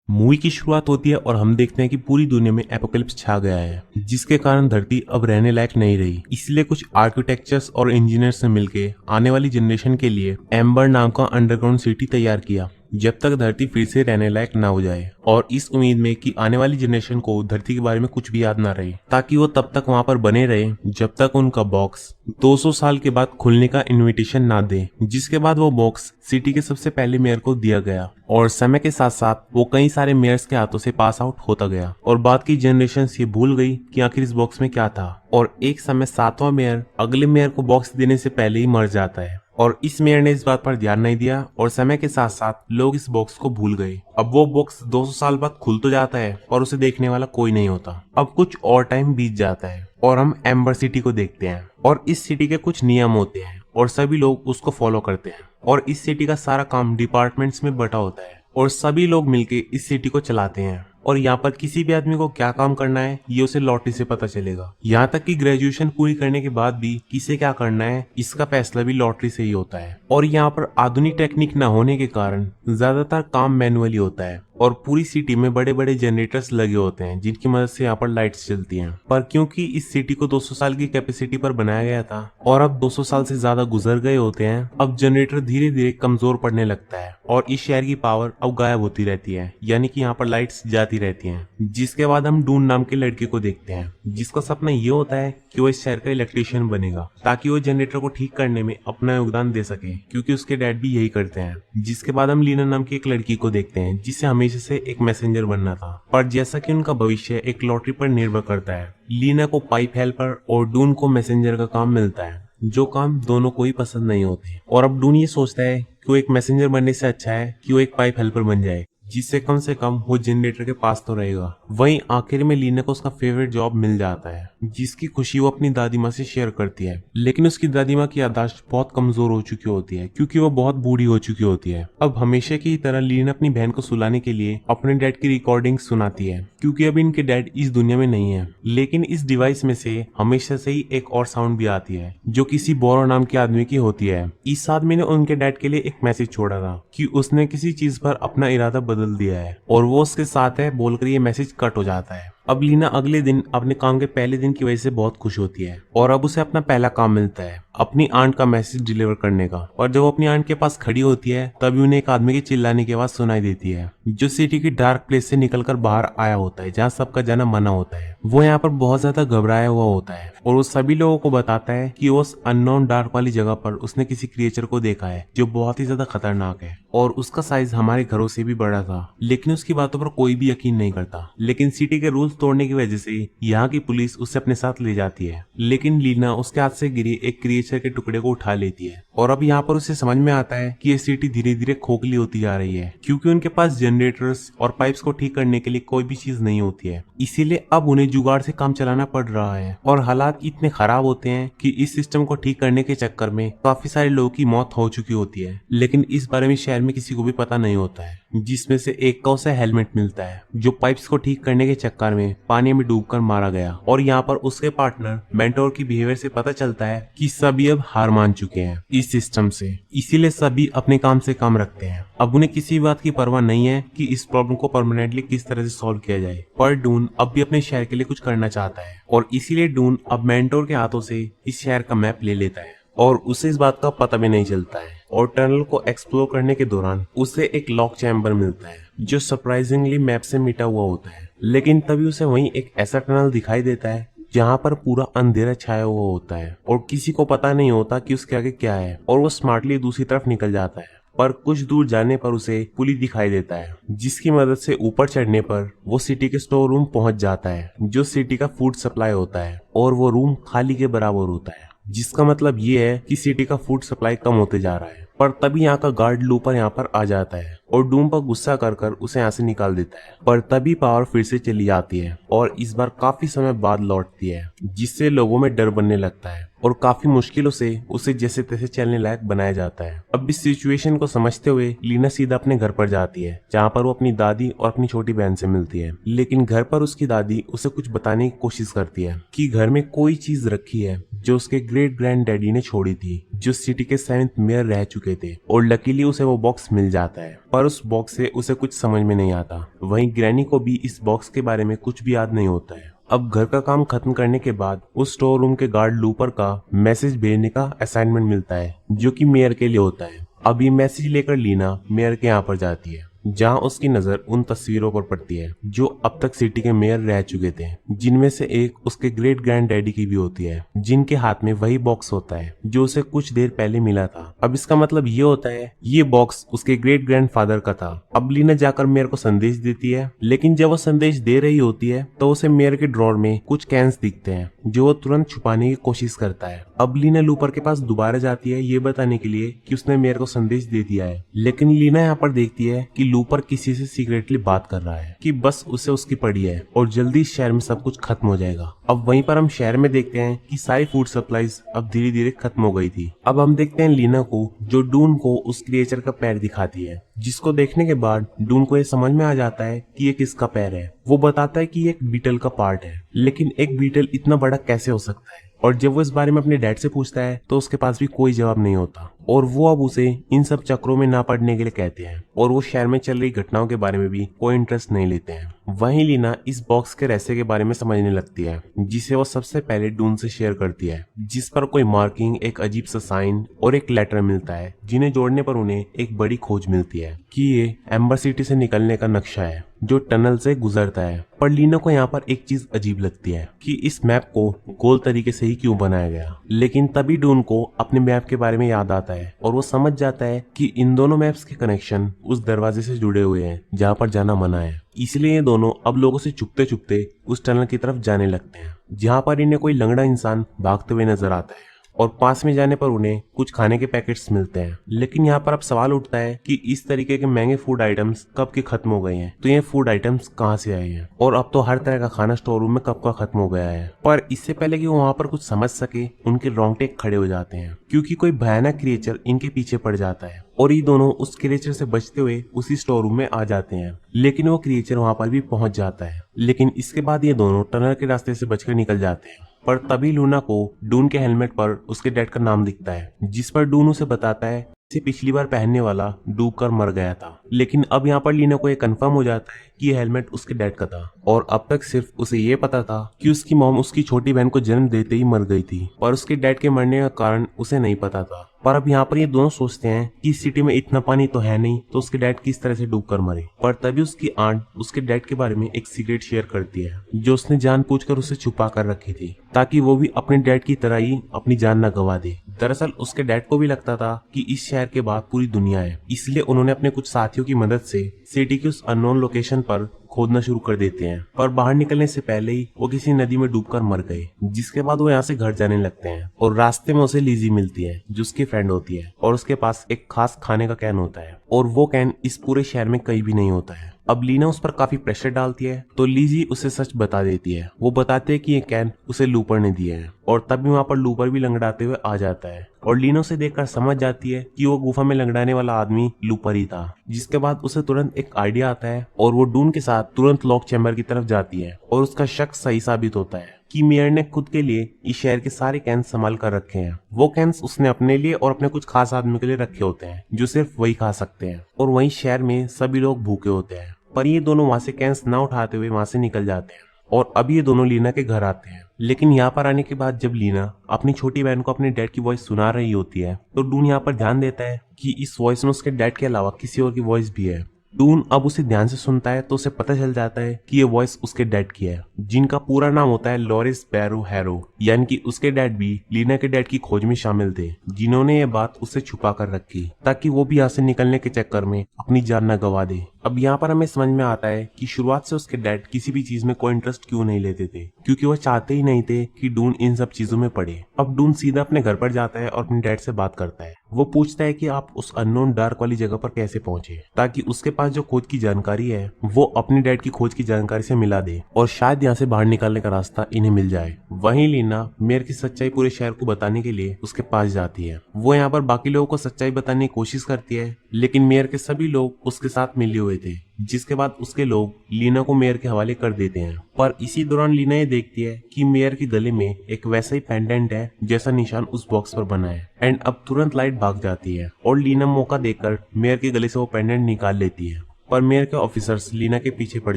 Movie की शुरुआत होती है और हम देखते हैं कि पूरी दुनिया में एपोकलिप्स छा गया है, जिसके कारण धरती अब रहने लायक नहीं रही। इसलिए कुछ आर्किटेक्चर्स और इंजीनियर्स ने मिलकर आने वाली जनरेशन के लिए एम्बर नाम का अंडरग्राउंड सिटी तैयार किया, जब तक धरती फिर से रहने लायक ना हो जाए, और इस उम्मीद में कि आने वाली जनरेशन को धरती के बारे में कुछ भी याद ना रहे, ताकि वो तब तक वहां पर बने रहे जब तक उनका बॉक्स 200 साल के बाद खुलने का इनविटेशन ना दे। जिसके बाद वो बॉक्स सिटी के सबसे पहले मेयर को दिया गया, और समय के साथ साथ वो कई सारे मेयर्स के हाथों से पास आउट होता गया, और बाद की जनरेशन ये भूल गई कि आखिर इस बॉक्स में क्या था। और एक समय 7वां मेयर अगले मेयर को बॉक्स देने से पहले ही मर जाता है, और इस मेयर ने इस बात पर ध्यान नहीं दिया, और समय के साथ साथ लोग इस बॉक्स को भूल गए। अब वो बॉक्स 200 साल बाद खुल तो जाता है, और उसे देखने वाला कोई नहीं होता। अब कुछ और टाइम बीत जाता है और हम एम्बर सिटी को देखते हैं, और इस सिटी के कुछ नियम होते हैं और सभी लोग उसको फॉलो करते हैं। और इस सिटी का सारा काम डिपार्टमेंट्स में बटा होता है, और सभी लोग मिलके इस सिटी को चलाते हैं। और यहाँ पर किसी भी आदमी को क्या काम करना है ये उसे लॉटरी से पता चलेगा। यहाँ तक कि ग्रेजुएशन पूरी करने के बाद भी किसे क्या करना है इसका फैसला भी लॉटरी से ही होता है। और यहाँ पर आधुनिक टेक्निक न होने के कारण ज्यादातर काम मैनुअली होता है, और पूरी सिटी में बड़े बड़े जनरेटर्स लगे होते हैं जिनकी मदद से यहाँ पर लाइट्स चलती हैं। पर क्योंकि इस सिटी को 200 साल की कैपेसिटी पर बनाया गया था और अब 200 साल से ज्यादा गुजर गए होते हैं, अब जनरेटर धीरे धीरे कमजोर पड़ने लगता है और इस शहर की पावर अब गायब होती रहती है, यानी कि यहाँ पर लाइट्स जाती रहती हैं। जिसके बाद हम डून नाम के लड़के को देखते हैं, जिसका सपना ये होता है कि वो इस शहर का इलेक्ट्रिशियन बनेगा, ताकि वो जनरेटर को ठीक करने में अपना योगदान दे सके, क्योंकि उसके डैड भी यही करते हैं। जिसके बाद हम लीना नाम की एक लड़की को देखते हैं, जिसे हमेशा से एक मैसेंजर बनना था, पर जैसा कि उनका भविष्य एक लॉटरी पर निर्भर करता है, लीना को पाइप हेल्पर और डून को मैसेंजर का काम मिलता है, जो काम दोनों को ही पसंद नहीं होते। और अब डून ये सोचता है कि वो एक मैसेंजर बनने से अच्छा है कि वो एक पाइप हेल्पर बन जाए, जिससे कम से कम वो जनरेटर के पास तो रहेगा। वहीं आखिर में लीना को उसका फेवरेट जॉब मिल जाता है, जिसकी खुशी वो अपनी दादी माँ से शेयर करती है। लेकिन उसकी दादी माँ की याददाश्त बहुत कमजोर हो चुकी होती है, क्योंकि वो बहुत बूढ़ी हो चुकी होती है। अब हमेशा की तरह लीना अपनी बहन को सुलाने के लिए अपने डैड की रिकॉर्डिंग सुनाती है, क्योंकि अब इनके डैड इस दुनिया में नहीं है। लेकिन इस डिवाइस में से हमेशा से ही एक और साउंड भी आती है, जो किसी बोरो नाम के आदमी की होती है। इस आदमी ने उनके डैड के लिए एक मैसेज छोड़ा था कि उसने किसी चीज पर अपना इरादा बदल दिया है, और वो उसके साथ है बोलकर ये मैसेज कट हो जाता है। अब लीना अगले दिन अपने काम के पहले दिन की वजह से बहुत खुश होती है, और अब उसे अपना पहला काम मिलता है अपनी आंट का मैसेज डिलीवर करने का। और जब वो अपनी आंट के पास खड़ी होती है, तभी उन्हें एक आदमी की चिल्लाने की आवाज सुनाई देती है, जो सिटी की डार्क प्लेस से निकलकर बाहर आया होता है, जहाँ सबका जाना मना होता है। वो यहाँ पर बहुत ज्यादा घबराया हुआ होता है, और वो सभी लोगों को बताता है कि उस अननोन डार्क वाली जगह पर उसने किसी क्रिएचर को देखा है जो बहुत ही ज्यादा खतरनाक है, और उसका साइज हमारे घरों से भी बड़ा था। लेकिन उसकी बातों पर कोई भी यकीन नहीं करता। लेकिन सिटी के रूल्स तोड़ने की वजह से यहाँ की पुलिस उसे अपने साथ ले जाती है। लेकिन लीना उसके हाथ से गिरी एक क्रिएचर के टुकड़े को उठा लेती है, और अब यहाँ पर उसे समझ में आता है कि ये सिटी धीरे धीरे खोखली होती जा रही है, क्योंकि उनके पास जनरेटर्स और पाइप्स को ठीक करने के लिए कोई भी चीज नहीं होती है। इसीलिए अब उन्हें जुगाड़ से काम चलाना पड़ रहा है, और हालात इतने खराब होते हैं कि इस सिस्टम को ठीक करने के चक्कर में काफी सारे लोगों की मौत हो चुकी होती है। लेकिन इस बारे में शहर में किसी को भी पता नहीं होता है, जिसमें से एक को उसे हेलमेट मिलता है, जो पाइप्स को ठीक करने के चक्कर में पानी में डूबकर मारा गया। और यहाँ पर उसके पार्टनर मेंटोर की बिहेवियर से पता चलता है कि सभी अब हार मान चुके हैं इस सिस्टम से, इसीलिए सभी अपने काम से काम रखते हैं। अब उन्हें किसी बात की परवाह नहीं है कि इस प्रॉब्लम को परमानेंटली किस तरह से सॉल्व किया जाए। पर डून अब भी अपने शहर के लिए कुछ करना चाहता है, और इसीलिए डून अब मेंटोर के हाथों से इस शहर का मैप ले लेता है, और उसे इस बात का पता भी नहीं चलता है। और टनल को एक्सप्लोर करने के दौरान उसे एक लॉक चैम्बर मिलता है, जो सरप्राइजिंगली मैप से मिटा हुआ होता है। लेकिन तभी उसे वहीं एक ऐसा टनल दिखाई देता है जहाँ पर पूरा अंधेरा छाया हुआ होता है, और किसी को पता नहीं होता कि उसके आगे क्या है, और वो स्मार्टली दूसरी तरफ निकल जाता है। पर कुछ दूर जाने पर उसे पुली दिखाई देता है, जिसकी मदद से ऊपर चढ़ने पर वो सिटी के स्टोर रूम पहुंच जाता है, जो सिटी का फूड सप्लाई होता है, और वो रूम खाली के बराबर होता है, जिसका मतलब ये है कि सिटी का फूड सप्लाई कम होते जा रहा है। पर तभी यहाँ का गार्ड लूपर यहाँ पर आ जाता है और डूम पर गुस्सा कर उसे यहाँ से निकाल देता है। पर तभी पावर फिर से चली जाती है और इस बार काफी समय बाद लौटती है, जिससे लोगों में डर बनने लगता है और काफी मुश्किलों से उसे जैसे तैसे चलने लायक बनाया जाता है। अब इस सिचुएशन को समझते हुए लीना सीधा अपने घर पर जाती है, जहाँ पर वो अपनी दादी और अपनी छोटी बहन से मिलती है। लेकिन घर पर उसकी दादी उसे कुछ बताने की कोशिश करती है कि घर में कोई चीज रखी है जो उसके ग्रेट ग्रैंड डैडी ने छोड़ी थी, जो सिटी के 7th मेयर रह चुके थे। और लकीली उसे वो बॉक्स मिल जाता है, पर उस बॉक्स से उसे कुछ समझ में नहीं आता। वहीं ग्रैनी को भी इस बॉक्स के बारे में कुछ भी याद नहीं होता है। अब घर का काम खत्म करने के बाद उस स्टोर रूम के गार्ड लूपर का मैसेज भेजने का असाइनमेंट मिलता है, जो कि मेयर के लिए होता है। अब ये मैसेज लेकर लीना मेयर के यहाँ पर जाती है, जहाँ उसकी नजर उन तस्वीरों पर पड़ती है जो अब तक सिटी के मेयर रह चुके थे, जिनमें से एक उसके ग्रेट ग्रैंड डैडी की भी होती है, जिनके हाथ में वही बॉक्स होता है जो उसे कुछ देर पहले मिला था। अब इसका मतलब ये होता है ये बॉक्स उसके ग्रेट ग्रैंड फादर का था। अब लीना जाकर मेयर को संदेश देती है, लेकिन जब वो संदेश दे रही होती है तो उसे मेयर के ड्रॉर में कुछ कैंस दिखते हैं, जो वो तुरंत छुपाने की कोशिश करता है। अब लीना लूपर के पास दोबारा जाती है ये बताने के लिए कि उसने मेयर को संदेश दे दिया है, लेकिन लीना यहाँ पर देखती है कि लूपर किसी से सीक्रेटली बात कर रहा है कि बस उसे उसकी पड़ी है और जल्दी शहर में सब कुछ खत्म हो जाएगा। अब वहीं पर हम शहर में देखते हैं कि सारी फूड सप्लाईज अब धीरे धीरे खत्म हो गई थी। अब हम देखते हैं लीना को, जो डून को उस क्रिएचर का पैर दिखाती है, जिसको देखने के बाद डून को ये समझ में आ जाता है कि ये किसका पैर है। वो बताता है कि ये एक बीटल का पार्ट है, लेकिन एक बीटल इतना बड़ा कैसे हो सकता है। और जब वो इस बारे में अपने डैड से पूछता है तो उसके पास भी कोई जवाब नहीं होता, और वो अब उसे इन सब चक्रों में ना पड़ने के लिए कहते हैं, और वो शहर में चल रही घटनाओं के बारे में भी कोई इंटरेस्ट नहीं लेते हैं। वहीं लीना इस बॉक्स के रहस्य के बारे में समझने लगती है, जिसे वो सबसे पहले डून से शेयर करती है, जिस पर कोई मार्किंग, एक अजीब सा साइन और एक लेटर मिलता है, जिन्हें जोड़ने पर उन्हें एक बड़ी खोज मिलती है कि ये एम्बर सिटी से निकलने का नक्शा है जो टनल से गुजरता है। पर लीना को यहाँ पर एक चीज अजीब लगती है कि इस मैप को गोल तरीके से ही क्यों बनाया गया। लेकिन तभी डून को अपने मैप के बारे में याद आता है और वो समझ जाता है कि इन दोनों मैप्स के कनेक्शन उस दरवाजे से जुड़े हुए हैं जहाँ पर जाना मना है। इसलिए ये दोनों अब लोगों से छुपते छुपते उस टनल की तरफ जाने लगते हैं, जहाँ पर इन्हें कोई लंगड़ा इंसान भागते हुए नजर आता है, और पास में जाने पर उन्हें कुछ खाने के पैकेट्स मिलते हैं। लेकिन यहाँ पर अब सवाल उठता है कि इस तरीके के महंगे फूड आइटम्स कब के खत्म हो गए हैं, तो ये फूड आइटम्स कहाँ से आए हैं, और अब तो हर तरह का खाना स्टोर रूम में कब का खत्म हो गया है। पर इससे पहले कि वो वहाँ पर कुछ समझ सके, उनके रोंगटे खड़े हो जाते हैं, क्योंकि कोई भयानक क्रिएचर इनके पीछे पड़ जाता है, और ये दोनों उस क्रिएचर से बचते हुए उसी स्टोर रूम में आ जाते हैं। लेकिन वो क्रिएचर वहाँ पर भी पहुंच जाता है, लेकिन इसके बाद ये दोनों टनल के रास्ते से बचकर निकल जाते हैं। पर तभी लूना को डून के हेलमेट पर उसके डैड का नाम दिखता है, जिस पर डून उसे बताता है इसे पिछली बार पहनने वाला डूबकर मर गया था। लेकिन अब यहाँ पर लीना को ये कंफर्म हो जाता है कि ये हेलमेट उसके डैड का था, और अब तक सिर्फ उसे ये पता था कि उसकी मॉम उसकी छोटी बहन को जन्म देते ही मर गई थी, पर उसके डैड के मरने का कारण उसे नहीं पता था। पर अब यहाँ पर ये दोनों सोचते हैं कि इस सिटी में इतना पानी तो है नहीं, तो उसके डैड किस तरह से डूबकर मरे। पर तभी उसकी आंट उसके डैड के बारे में एक सीक्रेट शेयर करती है, जो उसने जानबूझकर उसे छुपा कर रखी थी, ताकि वो भी अपने डैड की तरह ही अपनी जान न गवा दे। दरअसल उसके डैड को भी लगता था कि इस शहर के बाद पूरी दुनिया है, इसलिए उन्होंने अपने कुछ साथियों की मदद से सिटी की उस अननोन लोकेशन पर खोदना शुरू कर देते हैं। पर बाहर निकलने से पहले ही वो किसी नदी में डूबकर मर गए, जिसके बाद वो यहाँ से घर जाने लगते हैं, और रास्ते में उसे लीजी मिलती है, जो उसकी फ्रेंड होती है, और उसके पास एक खास खाने का कैन होता है, और वो कैन इस पूरे शहर में कहीं भी नहीं होता है। अब लीना उस पर काफी प्रेशर डालती है, तो लीजी उसे सच बता देती है। वो बताते हैं कि ये कैन उसे लूपर ने दिया है, और तभी वहाँ पर लूपर भी लंगड़ाते हुए आ जाता है, और लीना उसे देखकर समझ जाती है कि वो गुफा में लंगड़ाने वाला आदमी लूपर ही था। जिसके बाद उसे तुरंत एक आइडिया आता है, और वो डून के साथ तुरंत लॉक चैम्बर की तरफ जाती है, और उसका शक सही साबित होता है कि मेयर ने खुद के लिए इस शहर के सारे कैंस संभाल कर रखे हैं। वो कैंस उसने अपने लिए और अपने कुछ खास आदमियों के लिए रखे होते हैं, जो सिर्फ वही खा सकते हैं, और वहीं शहर में सभी लोग भूखे होते हैं। पर ये दोनों वहाँ से कैंस ना उठाते हुए वहाँ से निकल जाते हैं, और अब ये दोनों लीना के घर आते हैं। लेकिन यहाँ पर आने के बाद जब लीना अपनी छोटी बहन को अपने डैड की वॉइस सुना रही होती है, तो डून यहाँ पर ध्यान देता है कि इस वॉइस में उसके डैड के अलावा किसी और की वॉइस भी है। डून अब उसे ध्यान से सुनता है तो उसे पता चल जाता है कि ये वॉइस उसके डैड की है, जिनका पूरा नाम होता है लॉरिस बैरो हैरो, यानी कि उसके डैड भी लीना के डैड की खोज में शामिल थे, जिन्होंने ये बात उससे छुपा कर रखी ताकि वो भी यहाँ से निकलने के चक्कर में अपनी जान न गवा दे। अब यहाँ पर हमें समझ में आता है कि शुरुआत से उसके डैड किसी भी चीज में कोई इंटरेस्ट क्यों नहीं लेते थे, क्योंकि वो चाहते ही नहीं थे कि डून इन सब चीजों में पड़े। अब डून सीधा अपने घर पर जाता है और अपने डैड से बात करता है। वो पूछता है कि आप उस अननोन डार्क वाली जगह पर कैसे पहुंचे, ताकि उसके पास जो खोज की जानकारी है वो अपने डैड की खोज की जानकारी से मिला दे, और शायद यहाँ से बाहर निकलने का रास्ता इन्हें मिल जाए। वहीं लीना मेयर की सच्चाई पूरे शहर को बताने के लिए उसके पास जाती है। वो यहाँ पर बाकी लोगों को सच्चाई बताने की कोशिश करती है, लेकिन मेयर के सभी लोग उसके साथ मिले हुए थे, जिसके बाद उसके लोग लीना को मेयर के हवाले कर देते हैं। पर इसी दौरान लीना ये देखती है कि मेयर के गले में एक वैसा ही पेंडेंट है जैसा निशान उस बॉक्स पर बना है। एंड अब तुरंत लाइट भाग जाती है और लीना मौका देखकर मेयर के गले से वो पेंडेंट निकाल लेती है। पर मेयर के ऑफिसर्स लीना के पीछे पड़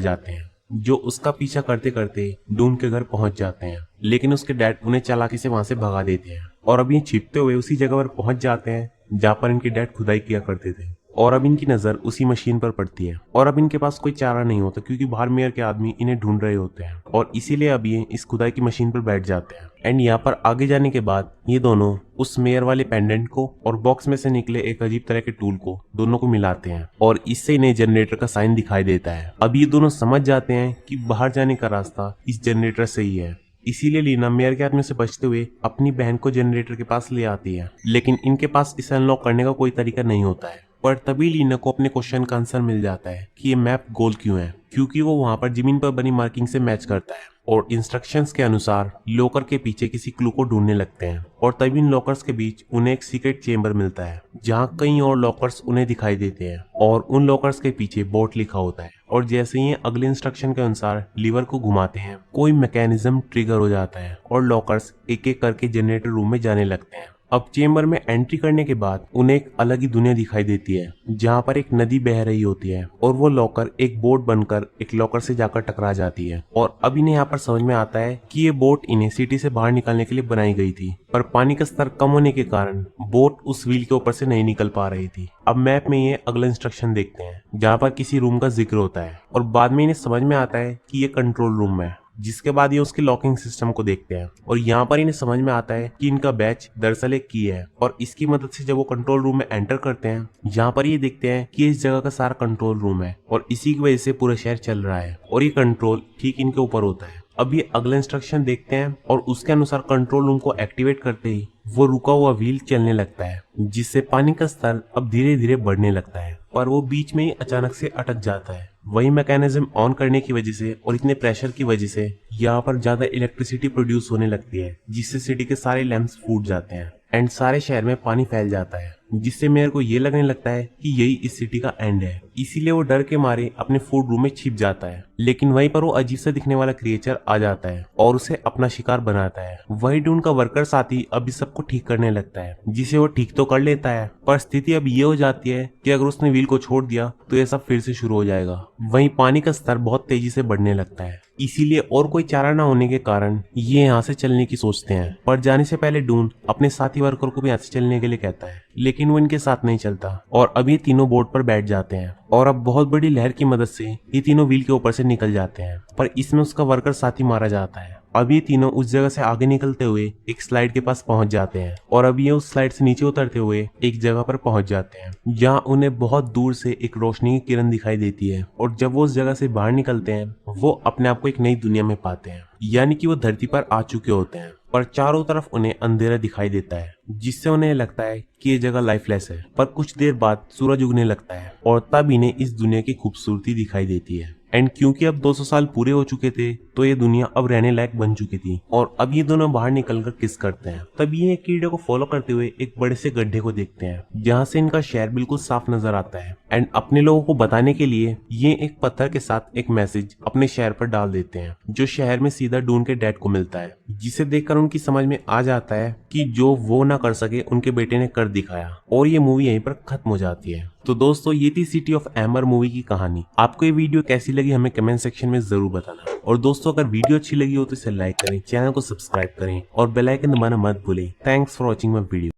जाते हैं, जो उसका पीछा करते करते डून के घर पहुंच जाते हैं। लेकिन उसके डैड उन्हें चालाकी से वहां से भगा देते हैं और अब ये छिपते हुए उसी जगह पर पहुंच जाते हैं जहां पर इनके डैड खुदाई किया करते थे। और अब इनकी नजर उसी मशीन पर पड़ती है और अब इनके पास कोई चारा नहीं होता क्योंकि बाहर मेयर के आदमी इन्हें ढूंढ रहे होते हैं और इसीलिए अब ये इस खुदाई की मशीन पर बैठ जाते हैं। एंड यहाँ पर आगे जाने के बाद ये दोनों उस मेयर वाले पेंडेंट को और बॉक्स में से निकले एक अजीब तरह के टूल को दोनों को मिलाते हैं और इससे इन्हें जनरेटर का साइन दिखाई देता है। अब ये दोनों समझ जाते हैं कि बाहर जाने का रास्ता इस जनरेटर से ही है। इसीलिए लीना मेयर के हाथ में से बचते हुए अपनी बहन को जनरेटर के पास ले आती है, लेकिन इनके पास इसे अनलॉक करने का कोई तरीका नहीं होता है। पर तभी लीना को अपने क्वेश्चन का आंसर मिल जाता है कि ये मैप गोल क्यों है, क्योंकि वो वहां पर जमीन पर बनी मार्किंग से मैच करता है और इंस्ट्रक्शंस के अनुसार लॉकर के पीछे किसी क्लू को ढूंढने लगते हैं। और तभी इन लॉकर्स के बीच उन्हें एक सीक्रेट चेंबर मिलता है जहां कई और लॉकर्स उन्हें दिखाई देते हैं और उन लॉकर्स के पीछे बोट लिखा होता है। और जैसे ही अगले इंस्ट्रक्शन के अनुसार लीवर को घुमाते हैं कोई मैकेनिज्म ट्रिगर हो जाता है और लॉकर्स एक एक करके जनरेटर रूम में जाने लगते हैं। अब चेंबर में एंट्री करने के बाद उन्हें एक अलग ही दुनिया दिखाई देती है जहाँ पर एक नदी बह रही होती है और वो लॉकर एक बोट बनकर एक लॉकर से जाकर टकरा जाती है। और अब इन्हें यहाँ पर समझ में आता है कि ये बोट इन्हें सिटी से बाहर निकालने के लिए बनाई गई थी, पर पानी का स्तर कम होने के कारण बोट उस व्हील के ऊपर से नहीं निकल पा रही थी। अब मैप में ये अगला इंस्ट्रक्शन देखते हैं जहाँ पर किसी रूम का जिक्र होता है और बाद में इन्हें समझ में आता है कि ये कंट्रोल रूम है, जिसके बाद ये उसके लॉकिंग सिस्टम को देखते हैं और यहाँ पर इन्हें समझ में आता है कि इनका बैच दरअसल एक की है और इसकी मदद से जब वो कंट्रोल रूम में एंटर करते हैं यहाँ पर ये देखते हैं कि इस जगह का सारा कंट्रोल रूम है और इसी की वजह से पूरा शहर चल रहा है और ये कंट्रोल ठीक इनके ऊपर होता है। अब ये अगला इंस्ट्रक्शन देखते हैं और उसके अनुसार कंट्रोल रूम को एक्टिवेट करते ही वो रुका हुआ व्हील चलने लगता है, जिससे पानी का स्तर अब धीरे धीरे बढ़ने लगता है, पर वो बीच में ही अचानक से अटक जाता है। वही मैकेनिज्म ऑन करने की वजह से और इतने प्रेशर की वजह से यहाँ पर ज्यादा इलेक्ट्रिसिटी प्रोड्यूस होने लगती है, जिससे सिटी के सारे लैंप्स फूट जाते हैं एंड सारे शहर में पानी फैल जाता है, जिससे मेयर को ये लगने लगता है कि यही इस सिटी का एंड है। इसीलिए वो डर के मारे अपने फूड रूम में छिप जाता है, लेकिन वहीं पर वो अजीब सा दिखने वाला क्रिएचर आ जाता है और उसे अपना शिकार बनाता है। वही डून का वर्कर साथी अभी सबको ठीक करने लगता है, जिसे वो ठीक तो कर लेता है, पर स्थिति अब ये हो जाती है कि अगर उसने व्हील को छोड़ दिया तो ये सब फिर से शुरू हो जाएगा। वहीं पानी का स्तर बहुत तेजी से बढ़ने लगता है, इसीलिए और कोई चारा ना होने के कारण ये यहाँ से चलने की सोचते हैं। पर जाने से पहले डून अपने साथी वर्कर को भी यहाँ से चलने के लिए कहता है, लेकिन वो इनके साथ नहीं चलता और अब ये तीनों बोट पर बैठ जाते हैं और अब बहुत बड़ी लहर की मदद से ये तीनों व्हील के ऊपर से निकल जाते हैं। पर इसमें उसका वर्कर साथी मारा जाता है। अब ये तीनों उस जगह से आगे निकलते हुए एक स्लाइड के पास पहुंच जाते हैं और अब ये उस स्लाइड से नीचे उतरते हुए एक जगह पर पहुंच जाते हैं जहां उन्हें बहुत दूर से एक रोशनी की किरण दिखाई देती है। और जब वो उस जगह से बाहर निकलते हैं वो अपने आप को एक नई दुनिया में पाते हैं, यानी कि वो धरती पर आ चुके होते हैं, पर चारों तरफ उन्हें अंधेरा दिखाई देता है, जिससे उन्हें लगता है कि ये जगह लाइफलेस है। पर कुछ देर बाद सूरज उगने लगता है और तब इन्हें इस दुनिया की खूबसूरती दिखाई देती है। एंड क्योंकि अब 200 साल पूरे हो चुके थे तो ये दुनिया अब रहने लायक बन चुकी थी और अब ये दोनों बाहर निकलकर किस करते हैं। तब ये एक कीड़े को फॉलो करते हुए एक बड़े से गड्ढे को देखते हैं जहाँ से इनका शहर बिल्कुल साफ नजर आता है। एंड अपने लोगों को बताने के लिए ये एक पत्थर के साथ एक मैसेज अपने शहर पर डाल देते हैं, जो शहर में सीधा डून के डैड को मिलता है, जिसे देखकर उनकी समझ में आ जाता है कि जो वो ना कर सके उनके बेटे ने कर दिखाया। और ये मूवी यहीं पर खत्म हो जाती है। तो दोस्तों ये थी सिटी ऑफ एम्बर मूवी की कहानी। आपको ये वीडियो कैसी लगी हमें कमेंट सेक्शन में जरूर बताना। और दोस्तों अगर वीडियो अच्छी लगी हो तो इसे लाइक करें, चैनल को सब्सक्राइब करें और बेल आइकन दबाना मत भूलें। Thanks for watching my video.